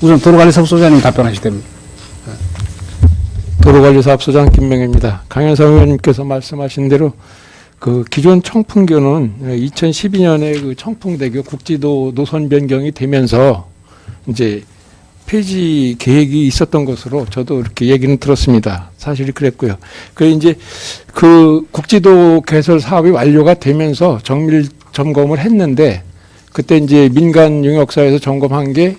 우선 도로관리사업소장님 답변하실 됩니다. 도로관리사업소장 김명희입니다. 강현상 의원님께서 말씀하신 대로 그 기존 청풍교는 2012년에 그 청풍대교 국지도 노선 변경이 되면서 이제 폐지 계획이 있었던 것으로 저도 이렇게 얘기는 들었습니다. 사실이 그랬고요. 그 이제 그 국지도 개설 사업이 완료가 되면서 정밀 점검을 했는데 그때 이제 민간 용역사에서 점검한 게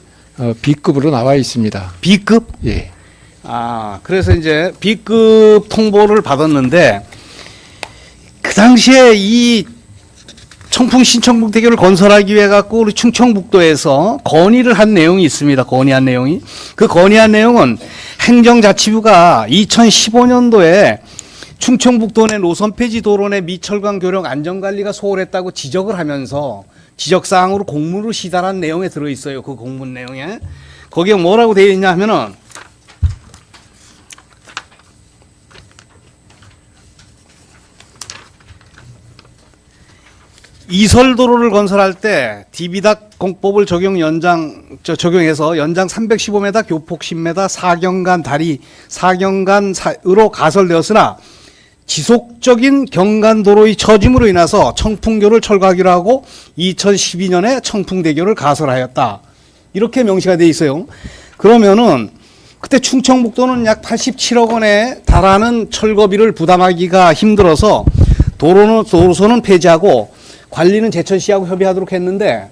B급으로 나와 있습니다. B급? 예. 아, 그래서 이제 B급 통보를 받았는데 그 당시에 이 청풍 신청북대교를 건설하기 위해 갖고 우리 충청북도에서 건의를 한 내용이 있습니다. 건의한 내용이. 그 건의한 내용은 행정자치부가 2015년도에 충청북도 내 노선 폐지 도로 내 미철강 교량 안전관리가 소홀했다고 지적을 하면서 지적사항으로 공문을 시달한 내용에 들어있어요. 그 공문 내용에. 거기에 뭐라고 되어 있냐 하면은 이설도로를 건설할 때 디비닥 공법을 적용해서 연장 315m, 교폭 10m, 사경간 다리, 사경간으로 가설되었으나 지속적인 경간도로의 처짐으로 인해서 청풍교를 철거하기로 하고 2012년에 청풍대교를 가설하였다. 이렇게 명시가 되어 있어요. 그러면은 그때 충청북도는 약 87억 원에 달하는 철거비를 부담하기가 힘들어서 도로선은 폐지하고 관리는 제천시하고 협의하도록 했는데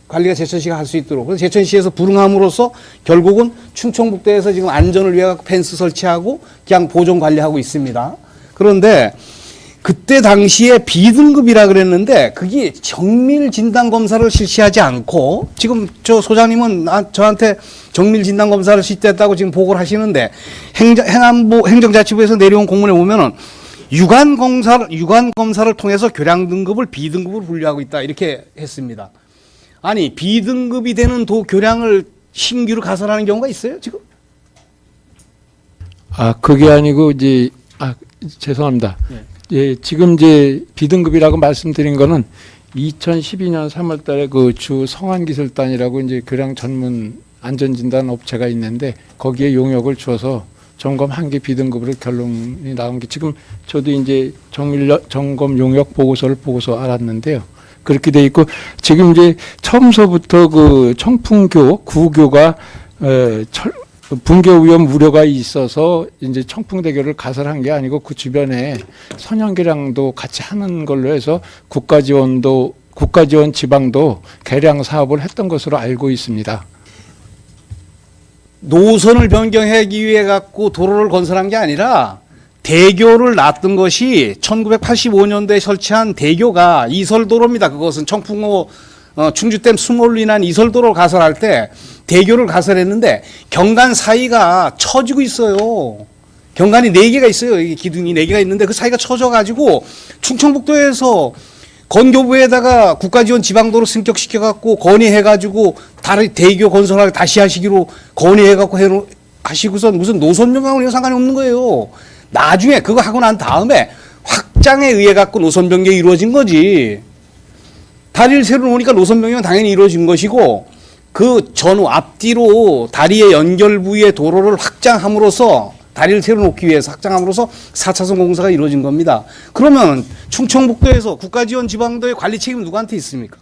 관리가 제천시가 할 수 있도록 그래서 제천시에서 불응함으로써 결국은 충청북도에서 지금 안전을 위해 펜스 설치하고 그냥 보존 관리하고 있습니다. 그런데 그때 당시에 B등급이라 그랬는데 그게 정밀 진단 검사를 실시하지 않고 지금 저 소장님은 저한테 정밀 진단 검사를 실시했다고 지금 보고를 하시는데 행정자치부에서 내려온 공문에 보면은 유관 검사를 통해서 교량 등급을 B등급으로 분류하고 있다 이렇게 했습니다. 아니 B등급이 되는 교량을 신규로 가설하는 경우가 있어요 지금? 아 그게 아니고 이제 죄송합니다. 네. 예, 지금 이제 B등급이라고 말씀드린 거는 2012년 3월달에 그 주 성안기술단이라고 이제 교량 전문 안전진단 업체가 있는데 거기에 용역을 주어서 점검한 게 B등급으로 결론이 나온 게 지금 저도 이제 점검 용역 보고서를 보고서 알았는데요. 그렇게 돼 있고 지금 이제 처음서부터 그 청풍교 구교가 붕괴 위험 우려가 있어서 이제 청풍대교를 가설한 게 아니고 그 주변에 선형개량도 같이 하는 걸로 해서 국가지원 지방도 개량 사업을 했던 것으로 알고 있습니다. 노선을 변경하기 위해 갖고 도로를 건설한 게 아니라 대교를 놨던 것이 1985년도에 설치한 대교가 이설도로입니다. 그것은 청풍호 충주댐 수몰로 인한 이설도로를 가설할 때 대교를 가설했는데 경간 사이가 처지고 있어요. 경간이 4개가 있어요. 이게 기둥이 4개가 있는데 그 사이가 처져가지고 충청북도에서 건교부에다가 국가지원 지방도로 승격시켜갖고 건의해가지고 다른 대교 건설을 다시 하시기로 건의해갖고 하시고선 무슨 노선 변경하고는 상관이 없는 거예요. 나중에 그거 하고 난 다음에 확장에 의해 갖고 노선 변경이 이루어진 거지. 다리를 새로 놓으니까 노선 변경은 당연히 이루어진 것이고 그 전후 앞뒤로 다리의 연결 부위의 도로를 확장함으로써 다리를 새로 놓기 위해서 확장함으로써 4차선 공사가 이루어진 겁니다. 그러면 충청북도에서 국가지원 지방도의 관리 책임은 누구한테 있습니까?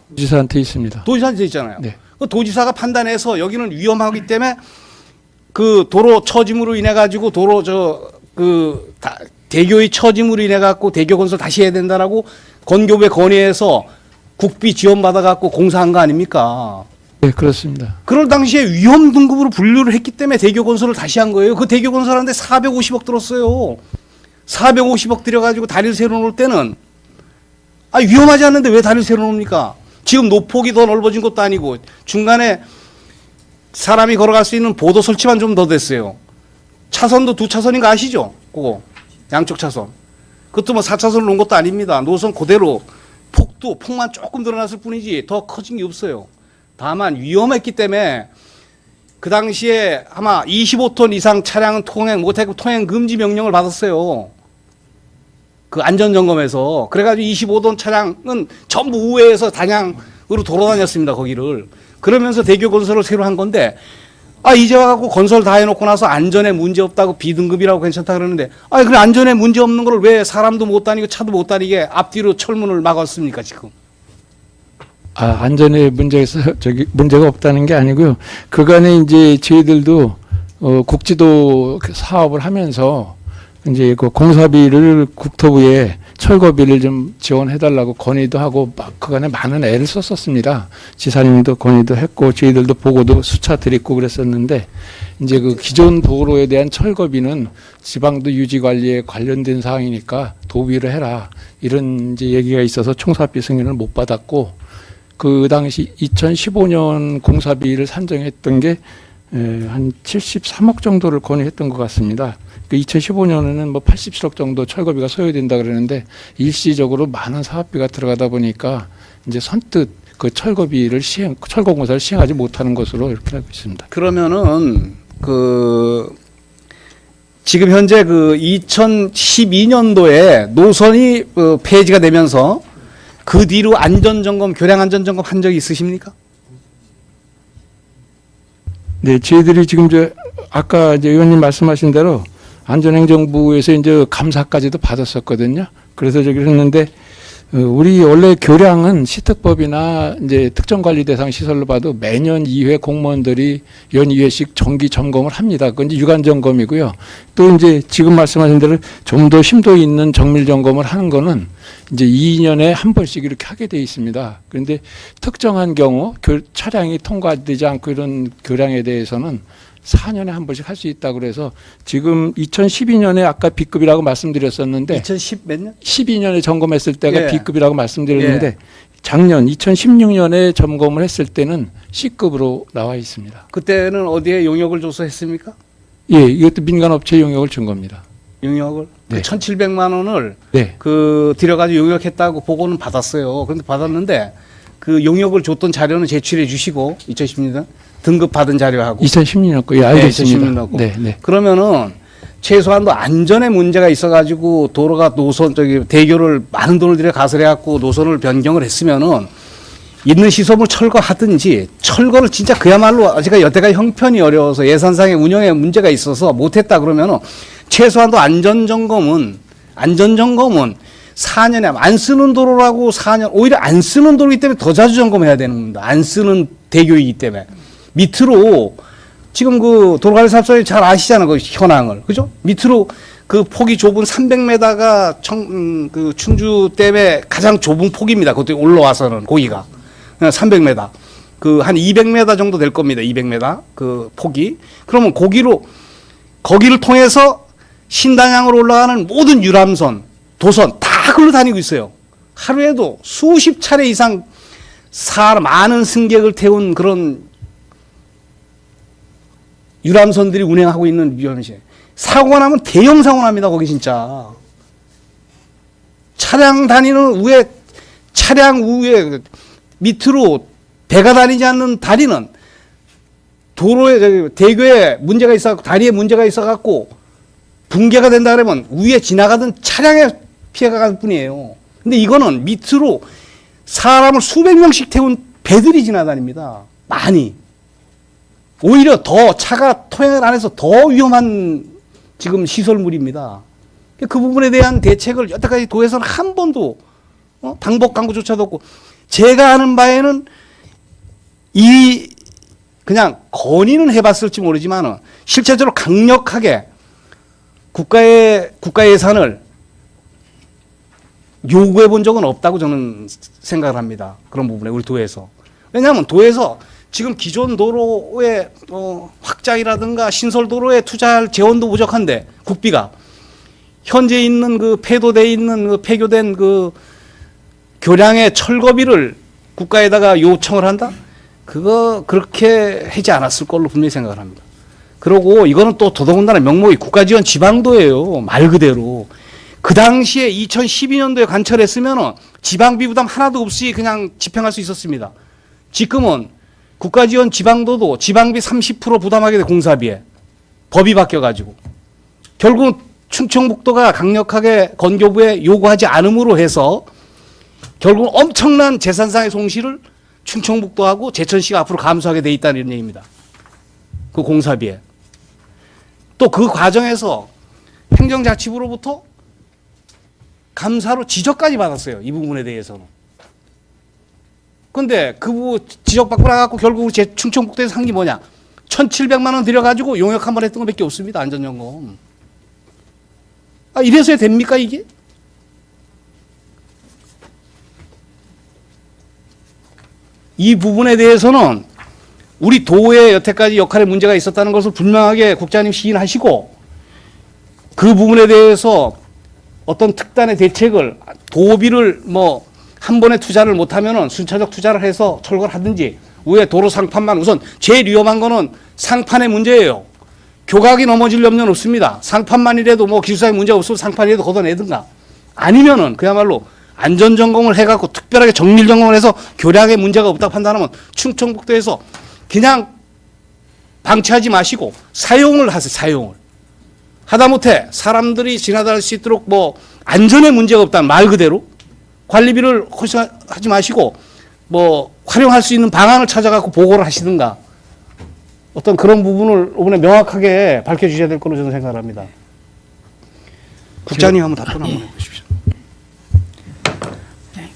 도지사한테 있습니다. 도지사한테 있잖아요. 네. 그 도지사가 판단해서 여기는 위험하기 때문에 그 도로 처짐으로 인해 가지고 대교의 처짐으로 인해 갖고 대교 건설 다시 해야 된다라고 건교부에 건의해서 국비 지원 받아 갖고 공사한 거 아닙니까? 네, 그렇습니다. 그럴 당시에 위험 등급으로 분류를 했기 때문에 대교 건설을 다시 한 거예요. 그 대교 건설하는데 450억 들었어요. 450억 들여가지고 다리를 새로 놓을 때는 위험하지 않는데 왜 다리를 새로 놓습니까? 지금 노폭이 더 넓어진 것도 아니고 중간에 사람이 걸어갈 수 있는 보도 설치만 좀 더 됐어요. 차선도 2차선인 거 아시죠? 그거 양쪽 차선. 그것도 뭐 4차선을 놓은 것도 아닙니다. 노선 그대로 폭만 조금 드러났을 뿐이지 더 커진 게 없어요. 다만 위험했기 때문에 그 당시에 아마 25톤 이상 차량은 통행 금지 명령을 받았어요. 그 안전점검에서. 그래가지고 25톤 차량은 전부 우회해서 단양 돌아다녔습니다. 거기를. 그러면서 대교 건설을 새로 한 건데 이제 와갖고 건설 다 해놓고 나서 안전에 문제 없다고 B등급이라고 괜찮다 그러는데 그래 안전에 문제 없는 걸 왜 사람도 못 다니고 차도 못 다니게 앞뒤로 철문을 막았습니까 지금? 안전에 문제가 없다는 게 아니고요. 그간에 이제 저희들도 국지도 사업을 하면서 이제 그 공사비를 국토부에 철거비를 좀 지원해달라고 건의도 하고 그간에 많은 애를 썼었습니다. 지사님도 건의도 했고 저희들도 보고도 수차 드리고 그랬었는데 이제 그 기존 도로에 대한 철거비는 지방도 유지 관리에 관련된 사항이니까 도비를 해라 이런 이제 얘기가 있어서 총사비 승인을 못 받았고 그 당시 2015년 공사비를 산정했던 게 한 73억 정도를 건의했던 것 같습니다. 2015년에는 뭐 87억 정도 철거비가 소요된다 그러는데 일시적으로 많은 사업비가 들어가다 보니까 이제 선뜻 그 철거비를 철거 공사를 시행하지 못하는 것으로 이렇게 알고 있습니다. 그러면은 지금 현재 2012년도에 노선이 폐지가 되면서 그 뒤로 안전점검, 교량 안전점검 한 적이 있으십니까? 네, 저희들이 지금 아까 이제 의원님 말씀하신 대로 안전행정부에서 이제 감사까지도 받았었거든요. 그래서 그랬는데 우리 원래 교량은 시특법이나 이제 특정관리 대상 시설로 봐도 매년 2회 공무원들이 연 2회씩 정기 점검을 합니다. 그건 이제 유관 점검이고요. 또 이제 지금 말씀하신 대로 좀 더 심도 있는 정밀 점검을 하는 거는 이제 2년에 한 번씩 이렇게 하게 돼 있습니다. 그런데 특정한 경우 차량이 통과되지 않고 이런 교량에 대해서는 4년에 한 번씩 할 수 있다고 그래서 지금 2012년에 아까 B급이라고 말씀드렸었는데 2010 몇 년? 12년에 점검했을 때가 예. B급이라고 말씀드렸는데 작년 2016년에 점검을 했을 때는 C급으로 나와 있습니다. 그때는 어디에 용역을 줘서 했습니까? 예, 이것도 민간업체 용역을 준 겁니다. 용역을? 네. 1,700만 원을 네. 들여가지고 용역했다고 보고는 받았어요. 그런데 받았는데 그 용역을 줬던 자료는 제출해 주시고 2016년 등급 받은 자료하고 2016년 거, 예, 알겠습니다. 2016년 거. 네, 네. 그러면은 최소한도 안전에 문제가 있어가지고 도로가 대교를 많은 돈을 들여 가설해갖고 노선을 변경을 했으면은 있는 시설물 철거하든지 철거를 진짜 그야말로 제가 여태까지 형편이 어려워서 예산상의 운영에 문제가 있어서 못했다 그러면은 최소한도 안전점검은 4년에 안 쓰는 도로라고 4년 오히려 안 쓰는 도로이기 때문에 더 자주 점검해야 되는 겁니다. 안 쓰는 대교이기 때문에 밑으로 지금 그 도로관리사업소에 잘 아시잖아요. 그 현황을. 그죠? 밑으로 그 폭이 좁은 300m가 그 충주댐의 가장 좁은 폭입니다. 그것도 올라와서는 고기가. 300m. 그 한 200m 정도 될 겁니다. 200m. 그 폭이. 그러면 거기를 통해서 신당향으로 올라가는 모든 유람선, 도선 다 글로 다니고 있어요. 하루에도 수십 차례 이상 많은 승객을 태운 그런 유람선들이 운행하고 있는 위험시. 사고가 나면 대형 사고 납니다. 거기 진짜. 차량 우에 밑으로 배가 다니지 않는 다리는 대교에 문제가 있어갖고 다리에 문제가 있어갖고 붕괴가 된다 그러면 위에 지나가던 차량에 피해가 갈 뿐이에요. 근데 이거는 밑으로 사람을 수백 명씩 태운 배들이 지나다닙니다. 많이. 오히려 더 차가 통행을 안 해서 더 위험한 지금 시설물입니다. 그 부분에 대한 대책을 여태까지 도에서는 한 번도 당복 강구조차도 없고 제가 아는 바에는 그냥 건의는 해봤을지 모르지만 실제적으로 강력하게 국가 예산을 요구해 본 적은 없다고 저는 생각을 합니다. 그런 부분에 우리 도에서. 왜냐하면 도에서 지금 기존 도로의 확장이라든가 신설 도로에 투자할 재원도 부족한데 국비가 현재 있는 폐교된 교량의 철거비를 국가에다가 요청을 한다? 그거 그렇게 하지 않았을 걸로 분명히 생각을 합니다. 그리고 이거는 또 더더군다나 명목이 국가지원 지방도예요. 말 그대로. 그 당시에 2012년도에 관철했으면 지방비 부담 하나도 없이 그냥 집행할 수 있었습니다. 지금은 국가지원 지방도도 지방비 30% 부담하게 돼 공사비에. 법이 바뀌어가지고. 결국은 충청북도가 강력하게 건교부에 요구하지 않음으로 해서 결국은 엄청난 재산상의 손실을 충청북도하고 제천시가 앞으로 감수하게 돼 있다는 얘기입니다. 그 공사비에. 또 그 과정에서 행정자치부로부터 감사로 지적까지 받았어요. 이 부분에 대해서는. 근데 그 지적받고 나갖고 결국 제 충청북도에서 한 게 뭐냐? 1,700만 원 들여가지고 용역 한 번 했던 것밖에 없습니다. 안전점검. 아, 이래서야 됩니까, 이게? 이 부분에 대해서는 우리 도의 여태까지 역할에 문제가 있었다는 것을 분명하게 국장님 시인하시고 그 부분에 대해서 어떤 특단의 대책을 도비를 뭐 한 번에 투자를 못하면은 순차적 투자를 해서 철거를 하든지 왜 도로 상판만 우선 제일 위험한 거는 상판의 문제예요. 교각이 넘어질 염려는 없습니다. 상판만이라도 뭐 기술상의 문제가 없으면 상판이라도 걷어내든가 아니면은 그야말로 안전점검을 해갖고 특별하게 정밀점검을 해서 교량에 문제가 없다 판단하면 충청북도에서 그냥 방치하지 마시고 사용을 하세요. 사용을. 하다못해 사람들이 지나다닐 수 있도록 뭐 안전에 문제가 없다는 말 그대로 관리비를 허용하지 마시고 뭐 활용할 수 있는 방안을 찾아갖고 보고를 하시든가 어떤 그런 부분을 이번에 명확하게 밝혀주셔야 될 거로 저는 생각을 합니다. 국장님 한번 답변 한번 해주십시오.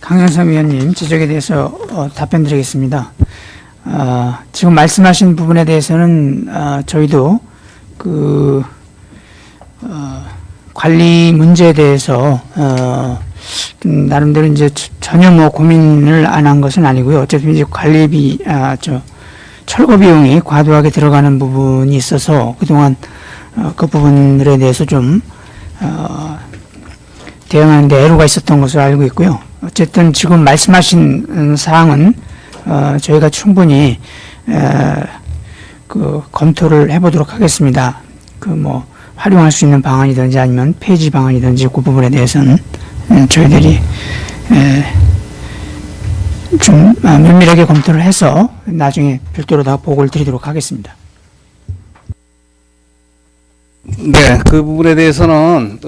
강현석 위원님 지적에 대해서 답변 드리겠습니다. 지금 말씀하신 부분에 대해서는 저희도 그 관리 문제에 대해서 나름대로 이제 전혀 뭐 고민을 안 한 것은 아니고요. 어차피 이제 관리비 철거 비용이 과도하게 들어가는 부분이 있어서 그동안 그 부분들에 대해서 좀 대응하는데 애로가 있었던 것으로 알고 있고요. 어쨌든 지금 말씀하신 사항은 저희가 충분히 그 검토를 해보도록 하겠습니다. 그 뭐 활용할 수 있는 방안이든지 아니면 폐지 방안이든지 그 부분에 대해서는 저희들이 좀 면밀하게 검토를 해서 나중에 별도로 다 보고를 드리도록 하겠습니다. 네, 그 부분에 대해서는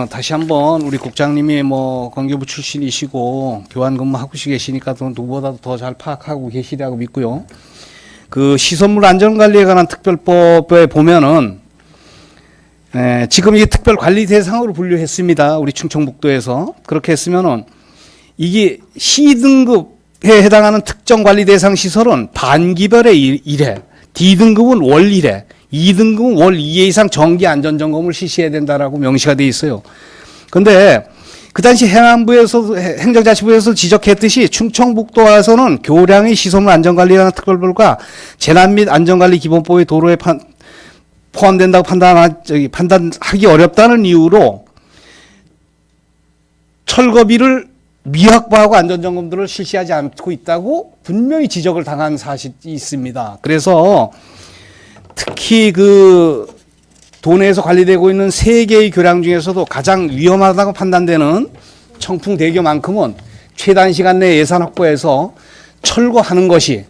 다시 한번 우리 국장님이 뭐 건교부 출신이시고 교환 근무하고 계시니까 누구보다도 더 잘 파악하고 계시리라고 믿고요. 그 시설물 안전관리에 관한 특별법에 보면은 지금 이게 특별관리 대상으로 분류했습니다. 우리 충청북도에서 그렇게 했으면은 이게 C등급에 해당하는 특정 관리 대상 시설은 반기별의 1회, D등급은 월 1회, 2등급은 월 2회 이상 정기 안전점검을 실시해야 된다라고 명시가 돼 있어요. 근데 그 당시 행정자치부에서 지적했듯이 충청북도에서는 교량의 시설물 안전관리라는 특별법과 재난 및 안전관리 기본법의 도로에 포함된다고 판단하기 어렵다는 이유로 철거비를 미확보하고 안전점검들을 실시하지 않고 있다고 분명히 지적을 당한 사실이 있습니다. 그래서 특히 그 도내에서 관리되고 있는 3개의 교량 중에서도 가장 위험하다고 판단되는 청풍대교만큼은 최단 시간 내에 예산 확보해서 철거를 하는 것이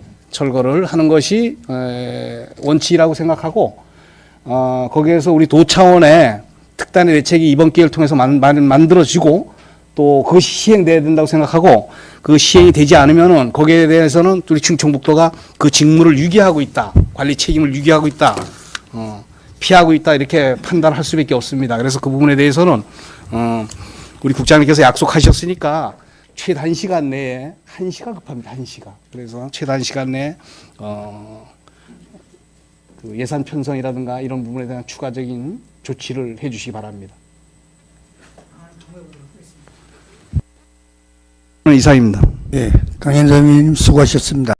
원칙이라고 생각하고 거기에서 우리 도 차원의 특단의 대책이 이번 기회를 통해서 만들어지고 또 그것이 시행돼야 된다고 생각하고 그 시행이 되지 않으면은 거기에 대해서는 우리 충청북도가 그 직무를 유기하고 있다, 관리 책임을 유기하고 있다, 피하고 있다 이렇게 판단할 수밖에 없습니다. 그래서 그 부분에 대해서는 우리 국장님께서 약속하셨으니까 최단 시간 내에 1시가 급합니다. 1시가. 그래서 최단 시간 내에 그 예산 편성이라든가 이런 부분에 대한 추가적인 조치를 해주시기 바랍니다. 이상입니다. 예, 강현석 의원님 수고하셨습니다.